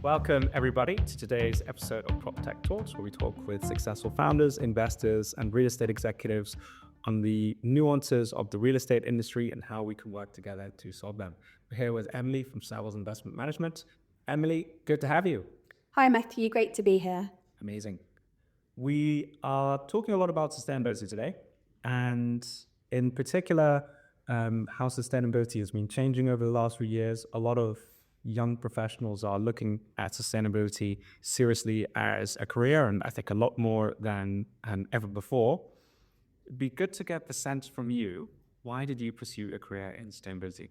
Welcome, everybody, to today's episode of Prop Tech Talks, where we talk with successful founders, investors, and real estate executives on the nuances of the real estate industry and how we can work together to solve them. We're here with Emily from Savills Investment Management. Emily, good to have you. Hi, Matthew. Great to be here. Amazing. We are talking a lot about sustainability today, and in particular, how sustainability has been changing over the last few years. A lot of young professionals are looking at sustainability seriously as a career, and I think a lot more than ever before. It'd be good to get the sense from you. Why did you pursue a career in sustainability?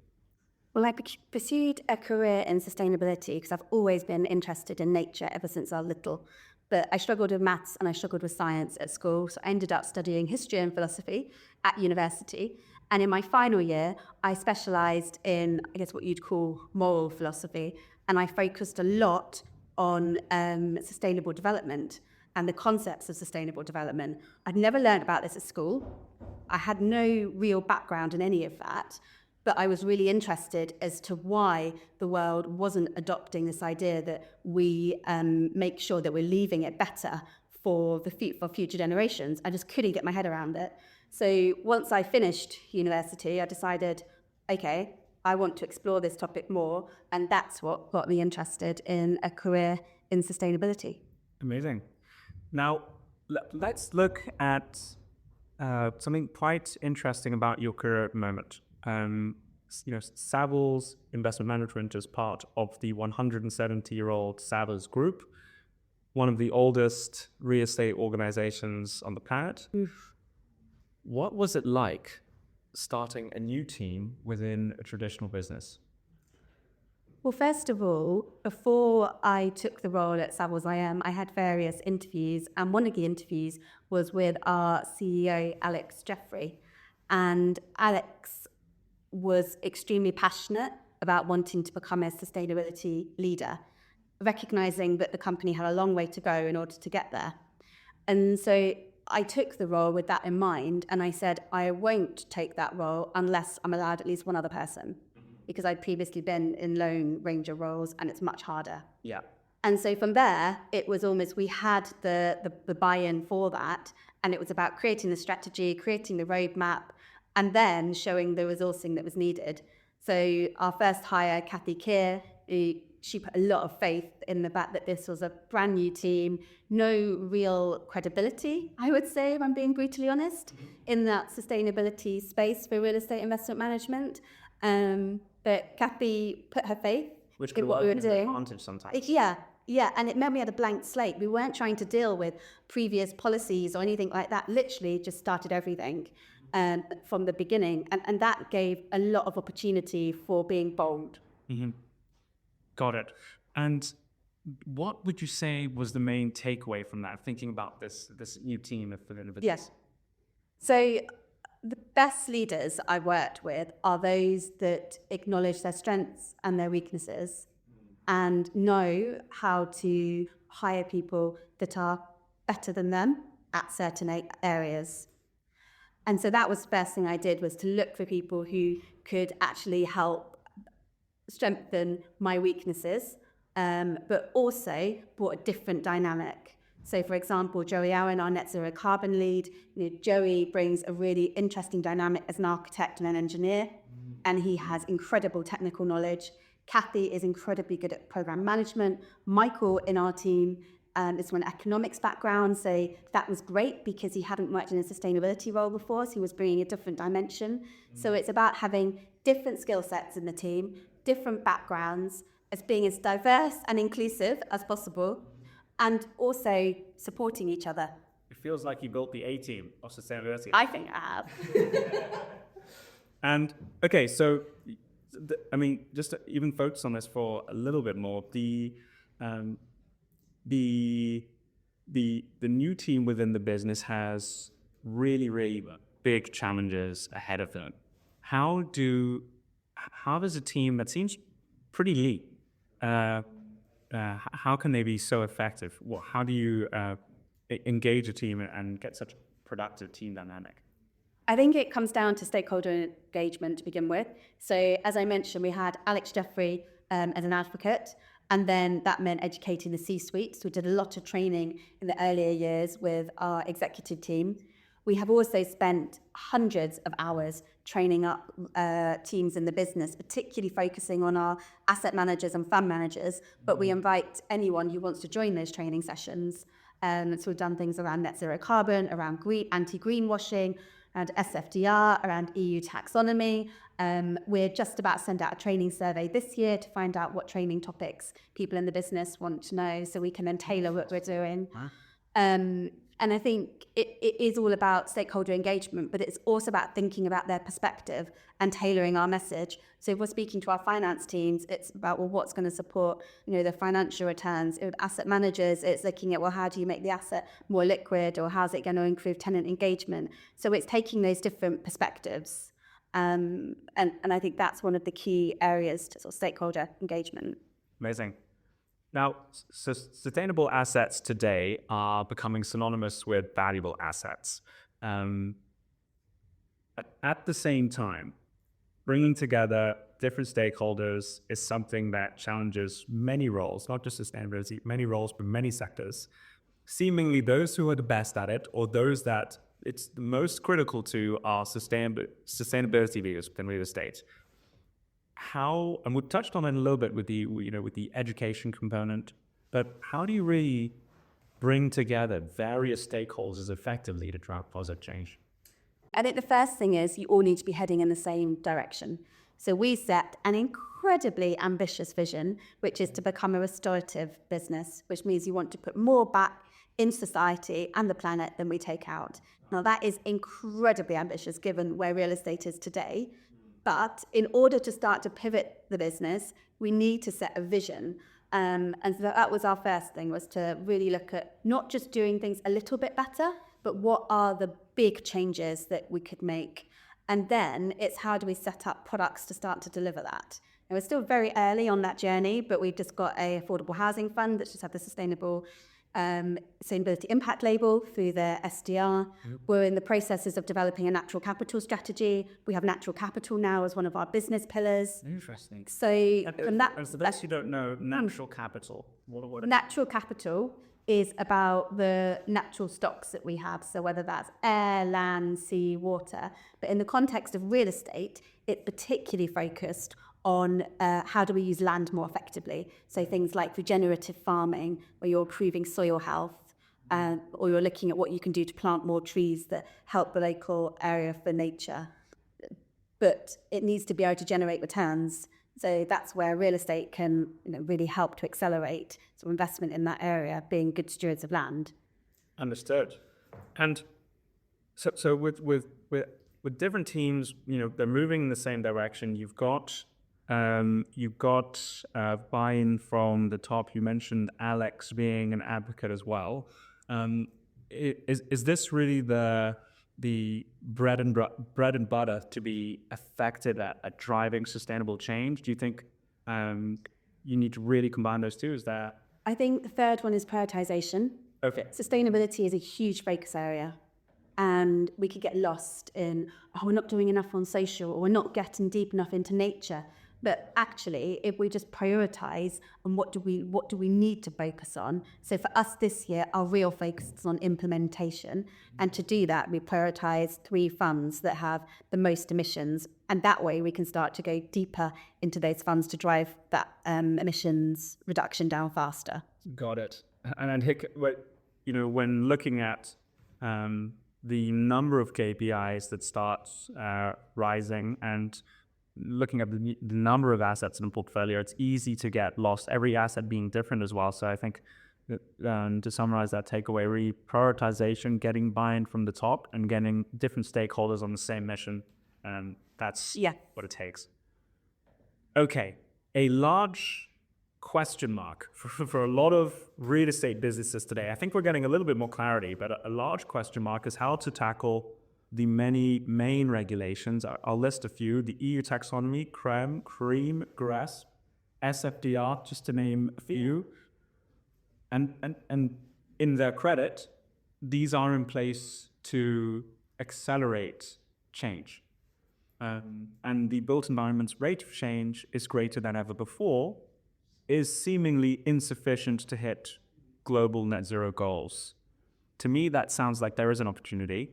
Well, I pursued a career in sustainability because I've always been interested in nature ever since I was little. But I struggled with maths and I struggled with science at school, so I ended up studying history and philosophy at university. And in my final year, I specialised in, what you'd call moral philosophy, and I focused a lot on sustainable development and the concepts of sustainable development. I'd never learned about this at school. I had no real background in any of that, but I was really interested as to why the world wasn't adopting this idea that we make sure that we're leaving it better for future generations. I just couldn't get my head around it. So once I finished university, I decided, okay, I want to explore this topic more, and that's what got me interested in a career in sustainability. Amazing. Now, let's look at something quite interesting about your career at the moment. Savills Investment Management is part of the 170-year-old Savills Group, one of the oldest real estate organizations on the planet. What was it like starting a new team within a traditional business? Well, first of all, before I took the role at Savills IM, I had various interviews, and one of the interviews was with our CEO, Alex Jeffrey. And Alex was extremely passionate about wanting to become a sustainability leader, recognizing that the company had a long way to go in order to get there. And so I took the role with that in mind, and I said, I won't take that role unless I'm allowed at least one other person, because I'd previously been in Lone Ranger roles, and it's much harder. Yeah. And so from there, it was almost, we had the buy-in for that, and it was about creating the strategy, creating the roadmap, and then showing the resourcing that was needed. So our first hire, Kathy Keir, she put a lot of faith in the fact that this was a brand new team, no real credibility, I would say, if I'm being brutally honest, in that sustainability space for real estate investment management. But Kathy put her faith in what we were doing. Advantage sometimes. Yeah, and it meant we had a blank slate. We weren't trying to deal with previous policies or anything like that. Literally just started everything from the beginning. And that gave a lot of opportunity for being bold. Mm-hmm. Got it. And what would you say was the main takeaway from that, thinking about this new team of individuals? Yes. So the best leaders I worked with are those that acknowledge their strengths and their weaknesses and know how to hire people that are better than them at certain areas. And so that was the first thing I did, was to look for people who could actually help strengthen my weaknesses, but also brought a different dynamic. So, for example, Joey Owen, our net zero carbon lead, Joey brings a really interesting dynamic as an architect and an engineer, and he has incredible technical knowledge. Kathy is incredibly good at program management. Michael in our team is from an economics background, so that was great because he hadn't worked in a sustainability role before, so he was bringing a different dimension. So it's about having different skill sets in the team, different backgrounds, as being as diverse and inclusive as possible, and also supporting each other. It feels like you built the A-team of sustainability. I think I have. And, okay, so, just to even focus on this for a little bit more, the new team within the business has really, really big challenges ahead of them. How does a team that seems pretty lean, how can they be so effective? How do you engage a team and get such a productive team dynamic? I think it comes down to stakeholder engagement to begin with. So as I mentioned, we had Alex Jeffrey as an advocate. And then that meant educating the C-suite. So we did a lot of training in the earlier years with our executive team. We have also spent hundreds of hours training up teams in the business, particularly focusing on our asset managers and fund managers. But we invite anyone who wants to join those training sessions. So we've done things around net zero carbon, around anti-greenwashing, around SFDR, around EU taxonomy. We're just about to send out a training survey this year to find out what training topics people in the business want to know, so we can then tailor what we're doing. And I think it is all about stakeholder engagement, but it's also about thinking about their perspective and tailoring our message. So if we're speaking to our finance teams, it's about, well, what's going to support, the financial returns. With asset managers, it's looking at, well, how do you make the asset more liquid, or how's it going to improve tenant engagement? So it's taking those different perspectives. And I think that's one of the key areas to sort of stakeholder engagement. Amazing. Now, sustainable assets today are becoming synonymous with valuable assets. At the same time, bringing together different stakeholders is something that challenges many roles, not just sustainability, many roles from many sectors. Seemingly those who are the best at it, or those that it's the most critical to, are sustainability views within real estate. How, and we touched on it a little bit with the education component, but how do you really bring together various stakeholders effectively to drive positive change? I think the first thing is you all need to be heading in the same direction. So we set an incredibly ambitious vision, which is to become a restorative business, which means you want to put more back in society and the planet than we take out. Now, that is incredibly ambitious given where real estate is today. But in order to start to pivot the business, we need to set a vision. And so that was our first thing, was to really look at not just doing things a little bit better, but what are the big changes that we could make? And then it's how do we set up products to start to deliver that? And we're still very early on that journey, but we've just got an affordable housing fund that's just had the sustainability impact label through the SDR. Yep. We're in the processes of developing a natural capital strategy. We have natural capital now as one of our business pillars. Interesting. So, and as the best you don't know, natural capital. What natural capital is about the natural stocks that we have. So whether that's air, land, sea, water. But in the context of real estate, it's particularly focused on how do we use land more effectively. So things like regenerative farming, where you're improving soil health, or you're looking at what you can do to plant more trees that help the local area for nature. But it needs to be able to generate returns. So that's where real estate can really help to accelerate some investment in that area, being good stewards of land. Understood. And so with different teams, they're moving in the same direction. You've got buy-in from the top. You mentioned Alex being an advocate as well. Is this really the bread and butter to be effective at driving sustainable change? Do you think you need to really combine those two? Is that? I think the third one is prioritization. Okay. Sustainability is a huge focus area. And we could get lost in, we're not doing enough on social, or we're not getting deep enough into nature. But actually, if we just prioritize on what do we need to focus on. So for us this year, our real focus is on implementation. And to do that, we prioritize 3 funds that have the most emissions. And that way we can start to go deeper into those funds to drive that emissions reduction down faster. Got it. And when looking at the number of KPIs that starts rising and looking at the number of assets in a portfolio, it's easy to get lost, every asset being different as well. So I think to summarize that takeaway, really prioritization, getting buy-in from the top and getting different stakeholders on the same mission. That's what it takes. Okay, a large question mark for a lot of real estate businesses today. I think we're getting a little bit more clarity, but a large question mark is how to tackle the many main regulations. I'll list a few: the EU taxonomy, CREM, CREAM, GRESP, SFDR, just to name a few. And in their credit, these are in place to accelerate change. And the built environment's rate of change is greater than ever before, is seemingly insufficient to hit global net zero goals. To me, that sounds like there is an opportunity.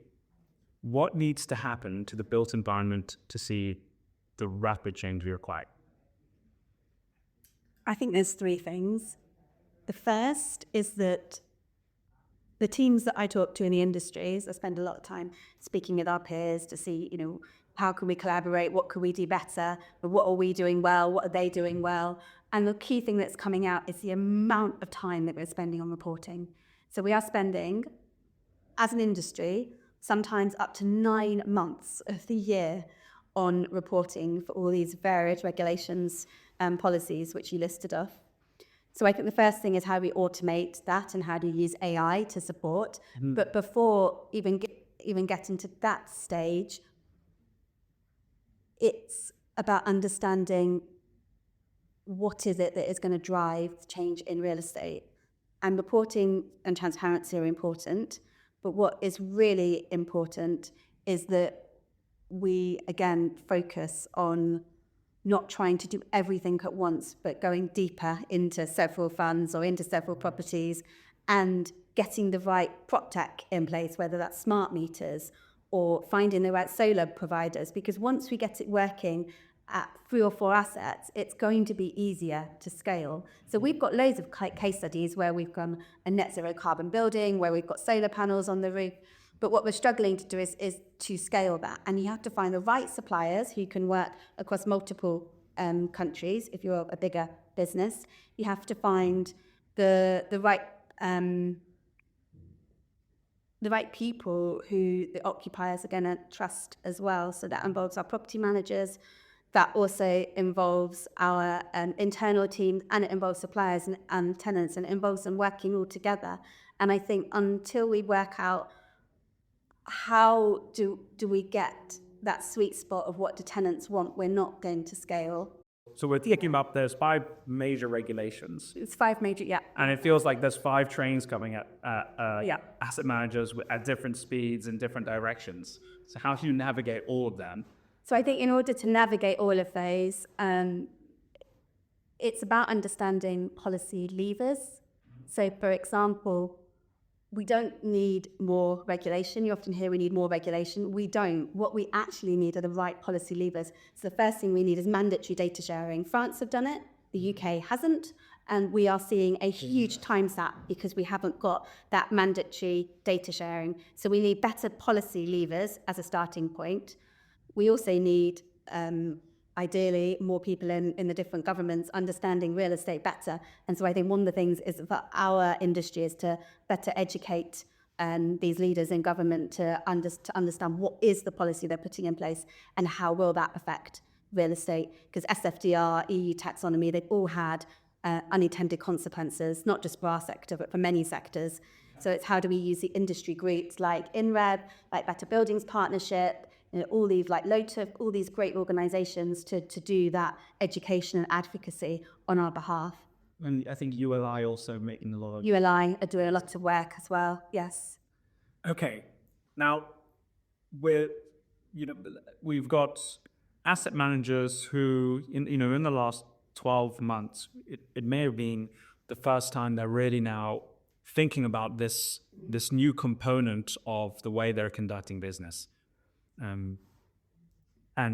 What needs to happen to the built environment to see the rapid change we require? I think there's three things. The first is that the teams that I talk to in the industries, I spend a lot of time speaking with our peers to see, how can we collaborate? What could we do better? What are we doing well? What are they doing well? And the key thing that's coming out is the amount of time that we're spending on reporting. So we are spending, as an industry, sometimes up to 9 months of the year on reporting for all these various regulations and policies which you listed off. So I think the first thing is how we automate that and how do you use AI to support. Mm-hmm. But before even getting to that stage, it's about understanding what is it that is going to drive change in real estate. And reporting and transparency are important. But what is really important is that we, again, focus on not trying to do everything at once, but going deeper into several funds or into several properties and getting the right prop tech in place, whether that's smart meters or finding the right solar providers. Because once we get it working at 3 or 4 assets, it's going to be easier to scale. So we've got loads of case studies where we've gone a net zero carbon building, where we've got solar panels on the roof. But what we're struggling to do is to scale that. And you have to find the right suppliers who can work across multiple countries. If you're a bigger business, you have to find the right people who the occupiers are going to trust as well. So that involves our property managers. That also involves our internal teams, and it involves suppliers and tenants, and it involves them working all together. And I think until we work out how do we get that sweet spot of what the tenants want, we're not going to scale. So we're thinking about there's 5 major regulations. It's 5 major, yeah. And it feels like there's 5 trains coming at asset managers at different speeds and different directions. So how do you navigate all of them? So I think in order to navigate all of those, it's about understanding policy levers. So for example, we don't need more regulation. You often hear we need more regulation. We don't. What we actually need are the right policy levers. So the first thing we need is mandatory data sharing. France have done it. The UK hasn't. And we are seeing a huge time sap because we haven't got that mandatory data sharing. So we need better policy levers as a starting point. We also need, ideally, more people in the different governments understanding real estate better. And so I think one of the things is for our industry is to better educate these leaders in government to understand what is the policy they're putting in place and how will that affect real estate. Because SFDR, EU taxonomy, they've all had unintended consequences, not just for our sector, but for many sectors. So it's how do we use the industry groups like INREV, like Better Buildings Partnership, all these like LOTUF, all these great organisations to do that education and advocacy on our behalf. And I think ULI also making a lot of... ULI are doing a lot of work as well, yes. Okay, now we've got asset managers who, in the last 12 months, it may have been the first time they're really now thinking about this new component of the way they're conducting business. And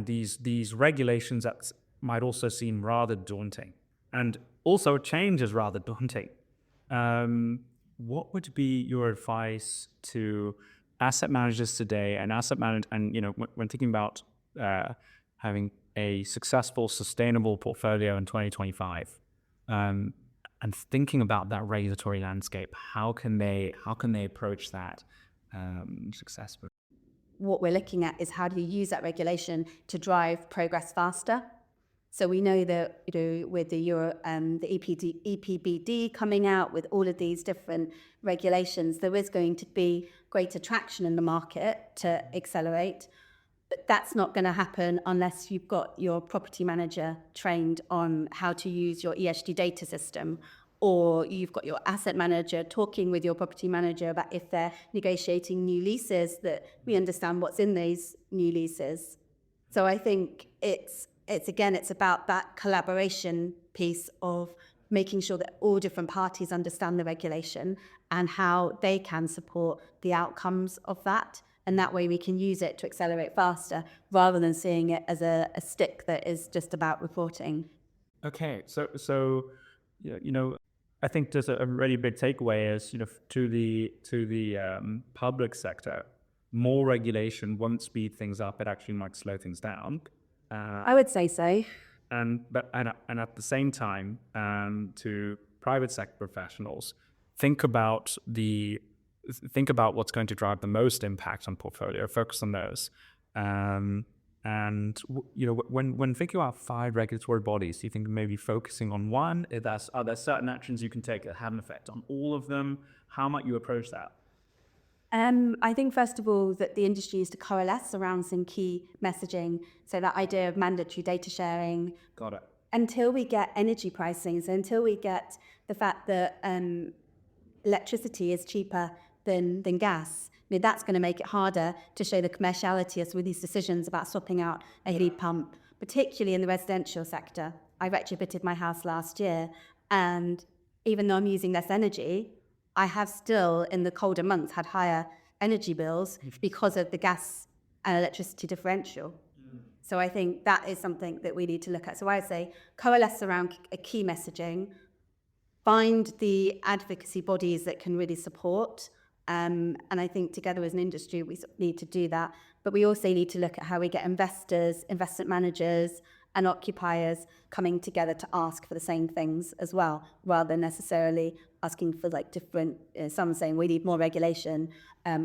these regulations that might also seem rather daunting, and also change is rather daunting. What would be your advice to asset managers today and when thinking about having a successful, sustainable portfolio in 2025, and thinking about that regulatory landscape? How can they approach that successfully? What we're looking at is how do you use that regulation to drive progress faster. So we know that with the EPBD coming out with all of these different regulations, there is going to be greater traction in the market to accelerate. But that's not going to happen unless you've got your property manager trained on how to use your ESG data system, or you've got your asset manager talking with your property manager about if they're negotiating new leases, that we understand what's in these new leases. So I think it's about that collaboration piece of making sure that all different parties understand the regulation and how they can support the outcomes of that. And that way we can use it to accelerate faster rather than seeing it as a stick that is just about reporting. Okay, so I think there's a really big takeaway is to the public sector, more regulation won't speed things up; it actually might slow things down. I would say so. And at the same time, to private sector professionals, think about what's going to drive the most impact on portfolio. Focus on those. And when thinking about 5 regulatory bodies, do you think maybe focusing on one? Are there certain actions you can take that have an effect on all of them? How might you approach that? I think, first of all, that the industry is to coalesce around some key messaging. So that idea of mandatory data sharing. Got it. Until we get energy pricing, so until we get the fact that electricity is cheaper than gas, that's going to make it harder to show the commerciality of some of these decisions about swapping out a heat pump, particularly in the residential sector. I retrofitted my house last year, and even though I'm using less energy, I have still, in the colder months, had higher energy bills because of the gas and electricity differential. So I think that is something that we need to look at. So I would say coalesce around a key messaging, find the advocacy bodies that can really support. And I think together as an industry, we need to do that. But we also need to look at how we get investors, investment managers, and occupiers coming together to ask for the same things as well, rather than necessarily asking for different, some saying we need more regulation,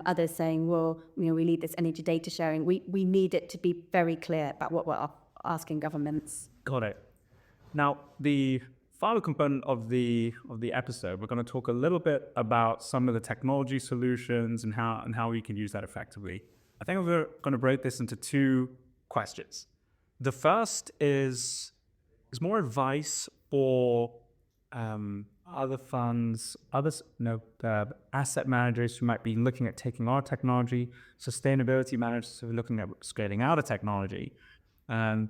others saying, well, we need this energy data sharing. We need it to be very clear about what we're asking governments. Got it. Now, the final component of the episode, we're going to talk a little bit about some of the technology solutions and how we can use that effectively. I think we're going to break this into 2 questions. The first is more advice for other funds, asset managers who might be looking at taking our technology, sustainability managers who are looking at scaling out a technology, and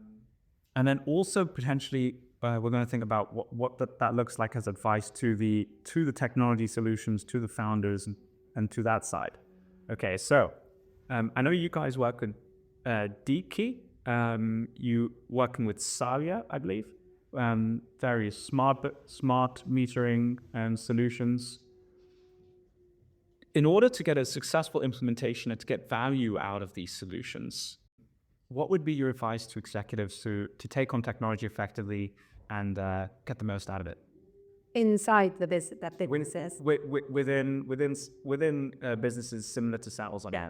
then also potentially we're going to think about what that looks like as advice to the technology solutions, to the founders, and to that side. Okay, so I know you guys work with DeepKey. You working with Savills, I believe. Various smart metering solutions. In order to get a successful implementation and to get value out of these solutions, what would be your advice to executives to take on technology effectively and get the most out of it? Inside the businesses? Within businesses similar to Savills IM. Yeah.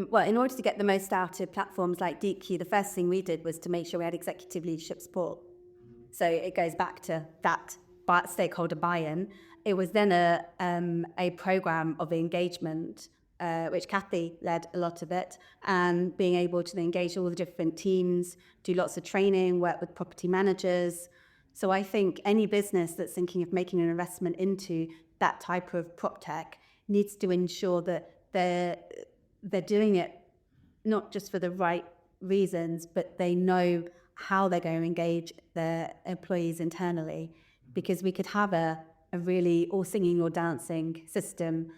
Well, in order to get the most out of platforms like DeepKey, the first thing we did was to make sure we had executive leadership support. So it goes back to that stakeholder buy-in. It was then a program of engagement, which Kathy led a lot of it, and being able to engage all the different teams, do lots of training, work with property managers. So I think any business that's thinking of making an investment into that type of prop tech needs to ensure that they're doing it not just for the right reasons, but they know how they're going to engage their employees internally, because we could have a really all singing or dancing system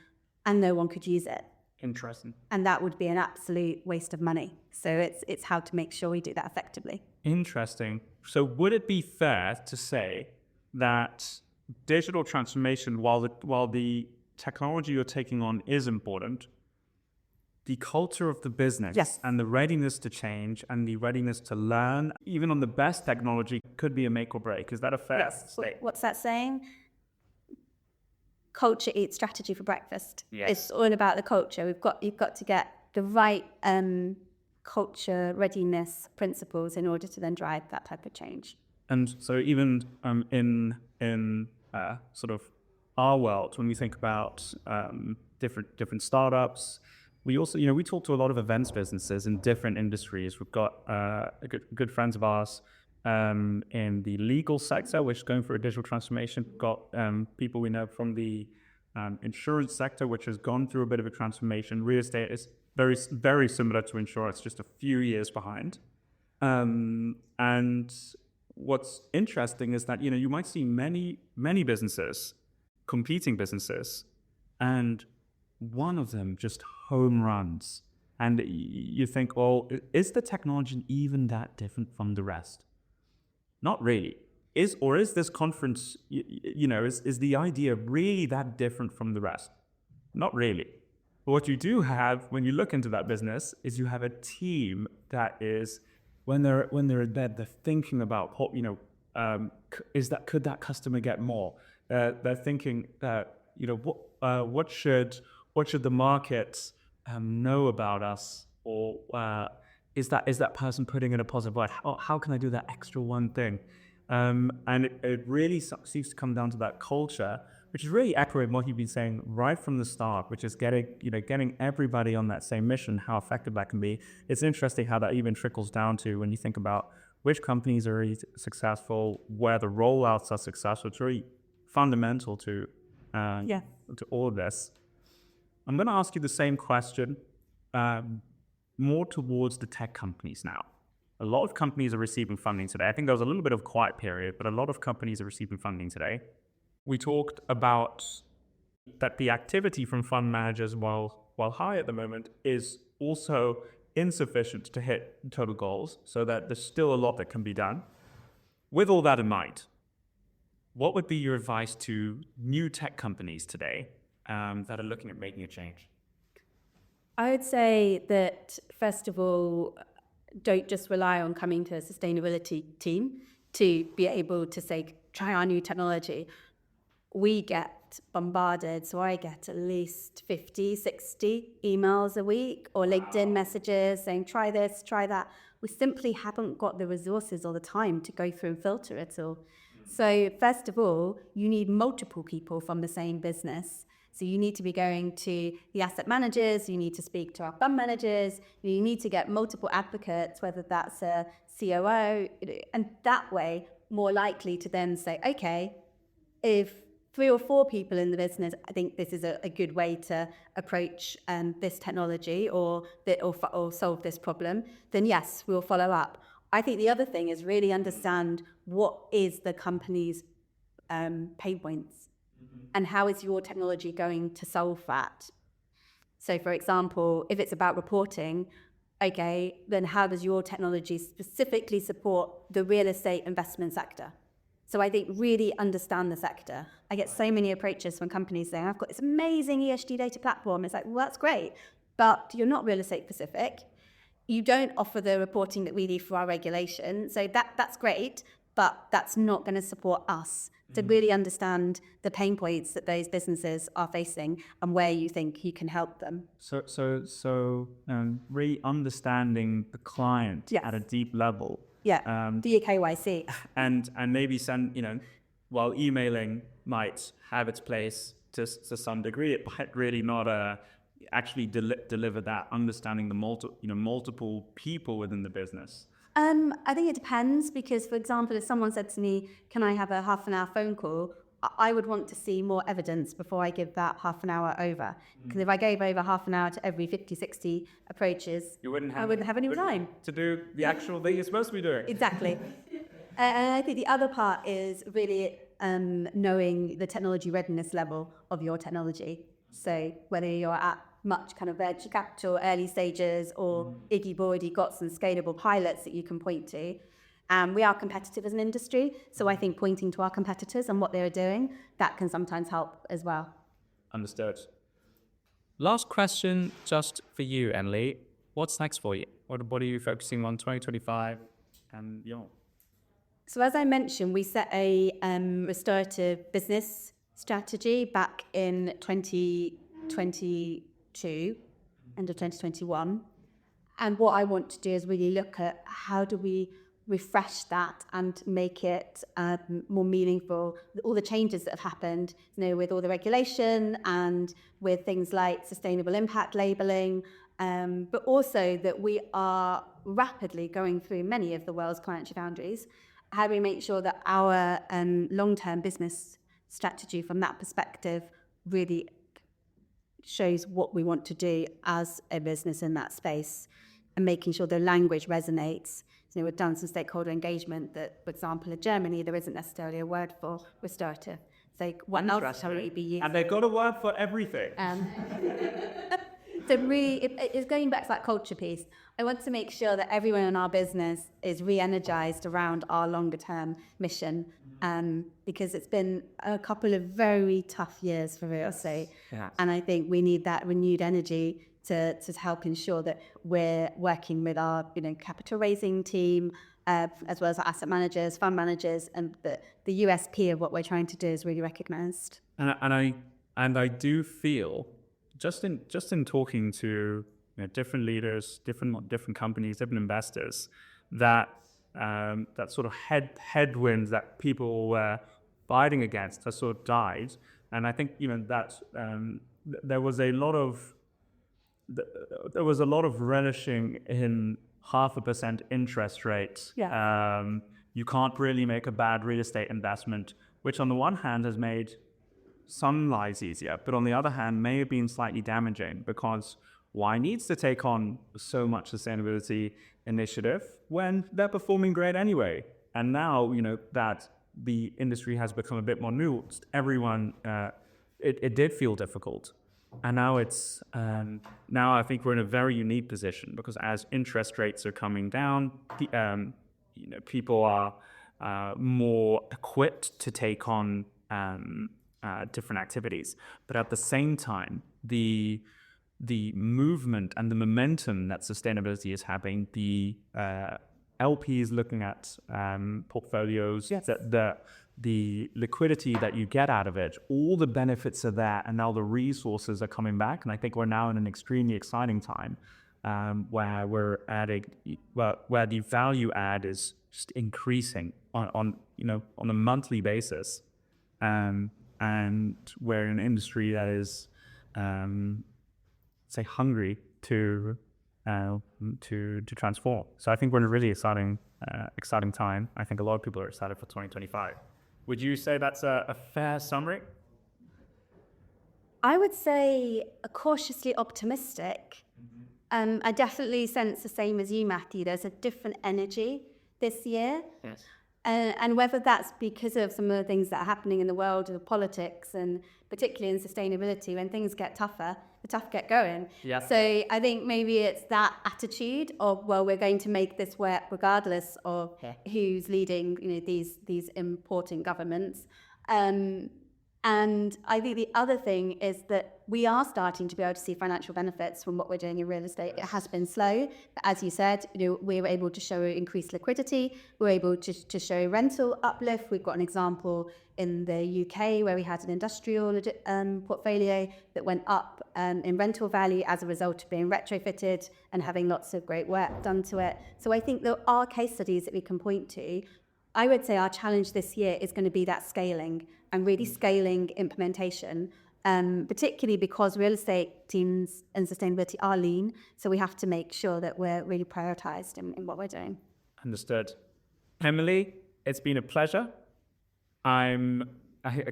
and no one could use it. Interesting. And that would be an absolute waste of money. So it's how to make sure we do that effectively. Interesting. So would it be fair to say that digital transformation, while the technology you're taking on is important, the culture of the business, yes, and the readiness to change and the readiness to learn, even on the best technology, could be a make or break? Is that a fair state? What's that saying? Culture eats strategy for breakfast. Yes. It's all about the culture. You've got to get the right culture readiness principles in order to then drive that type of change. And so even in sort of our world, when we think about different startups, we also, we talk to a lot of events businesses in different industries. We've got good friends of ours in the legal sector, which is going through a digital transformation. We've got people we know from the insurance sector, which has gone through a bit of a transformation. Real estate is very, very similar to insurance, just a few years behind. And what's interesting is that, you might see many businesses, competing businesses, and one of them just home runs. And you think, well, is the technology even that different from the rest? Not really. Is this conference, is the idea really that different from the rest? Not really. But what you do have when you look into that business is you have a team that is, when they're in bed, they're thinking about, could that customer get more? They're thinking that, what should the market know about us, or is that person putting in a positive light? How can I do that extra one thing? And it really seems to come down to that culture, which is really echoing what you've been saying right from the start, which is getting everybody on that same mission, how effective that can be. It's interesting how that even trickles down to when you think about which companies are really successful, where the rollouts are successful. It's really fundamental to all of this. I'm going to ask you the same question, more towards the tech companies now. A lot of companies are receiving funding today. I think there was a little bit of a quiet period, but a lot of companies are receiving funding today. We talked about that the activity from fund managers, while high at the moment, is also insufficient to hit total goals, so that there's still a lot that can be done. With all that in mind, what would be your advice to new tech companies today that are looking at making a change? I would say that, first of all, don't just rely on coming to a sustainability team to be able to say, try our new technology. We get bombarded, so I get at least 50, 60 emails a week or LinkedIn messages saying, try this, try that. We simply haven't got the resources or the time to go through and filter it all. So first of all, you need multiple people from the same business. So you need to be going to the asset managers, you need to speak to our fund managers, you need to get multiple advocates, whether that's a COO, and that way more likely to then say, okay, if 3 or 4 people in the business, I think this is a good way to approach this technology or solve this problem, then yes, we'll follow up. I think the other thing is really understand what is the company's pain points and how is your technology going to solve that. So for example, if it's about reporting, okay, then how does your technology specifically support the real estate investment sector? So I think really understand the sector. I get so many approaches from companies saying, I've got this amazing ESG data platform. It's like, well, that's great, but you're not real estate specific. You don't offer the reporting that we need for our regulation. So that's great, but that's not going to support us. To really understand the pain points that those businesses are facing and where you think you can help them. So really understanding the client at a deep level. Yeah, do your KYC. And maybe while emailing might have its place to some degree, it might really not actually deliver that understanding the multiple people within the business. I think it depends, because, for example, if someone said to me, can I have a half an hour phone call? I would want to see more evidence before I give that half an hour over. Because if I gave over half an hour to every 50, 60 approaches, I wouldn't have any time to do the actual thing you're supposed to be doing. Exactly. And I think the other part is really knowing the technology readiness level of your technology. So whether you're at much kind of venture capital, early stages, or if you've already got some scalable pilots that you can point to. We are competitive as an industry, so I think pointing to our competitors and what they're doing, that can sometimes help as well. Understood. Last question just for you, Emily. What's next for you? What are you focusing on 2025 and beyond? So as I mentioned, we set a restorative business strategy back in 2022, end of 2021. And what I want to do is really look at how do we refresh that and make it more meaningful. All the changes that have happened, with all the regulation and with things like sustainable impact labelling, but also that we are rapidly going through many of the world's climate boundaries. How do we make sure that our long-term business strategy from that perspective really shows what we want to do as a business in that space, and making sure the language resonates. we've done some stakeholder engagement that, for example, in Germany, there isn't necessarily a word for restorative. So what else shall it be used? And they've got a word for everything. So really, it's going back to that culture piece. I want to make sure that everyone in our business is re-energized around our longer-term mission, because it's been a couple of very tough years for real estate. Yes. And I think we need that renewed energy to help ensure that we're working with our capital raising team, as well as our asset managers, fund managers, and the USP of what we're trying to do is really recognised. And I do feel just in talking to different leaders, different companies, different investors, that that sort of headwinds that people were fighting against has sort of died. And I think that there was a lot of relishing in 0.5% interest rate. Yeah. You can't really make a bad real estate investment, which on the one hand has made some lives easier, but on the other hand may have been slightly damaging, because why needs to take on so much sustainability initiative when they're performing great anyway? And now, that the industry has become a bit more nuanced, everyone, it did feel difficult. And now now I think we're in a very unique position, because as interest rates are coming down, people are more equipped to take on different activities. But at the same time, the movement and the momentum that sustainability is having, the LPs looking at portfolios, Yes. the liquidity that you get out of it, all the benefits of that, and now the resources are coming back. And I think we're now in an extremely exciting time where we're where the value add is just increasing on a monthly basis, and we're in an industry that is hungry to transform. So I think we're in a really exciting time. I think a lot of people are excited for 2025. Would you say that's a fair summary? I would say cautiously optimistic. I definitely sense the same as you, Matthew. There's a different energy this year. Yes. And whether that's because of some of the things that are happening in the world of politics, and particularly in sustainability, when things get tougher, the tough get going. Yeah. So I think maybe it's that attitude of, well, we're going to make this work regardless of who's leading these important governments. And I think the other thing is that we are starting to be able to see financial benefits from what we're doing in real estate. It has been slow, but as you said, we were able to show increased liquidity. We were able to show rental uplift. We've got an example in the UK where we had an industrial portfolio that went up in rental value as a result of being retrofitted and having lots of great work done to it. So I think there are case studies that we can point to. I would say our challenge this year is going to be that scaling and really scaling implementation, particularly because real estate teams and sustainability are lean. So we have to make sure that we're really prioritized in what we're doing. Understood. Emily, it's been a pleasure. I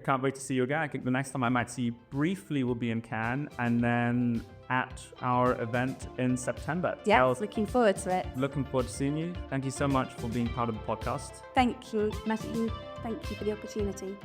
can't wait to see you again. I think the next time I might see you briefly will be in Cannes, and then at our event in September. Yeah, looking forward to it. Looking forward to seeing you. Thank you so much for being part of the podcast. Thank you, Matthew. Thank you for the opportunity.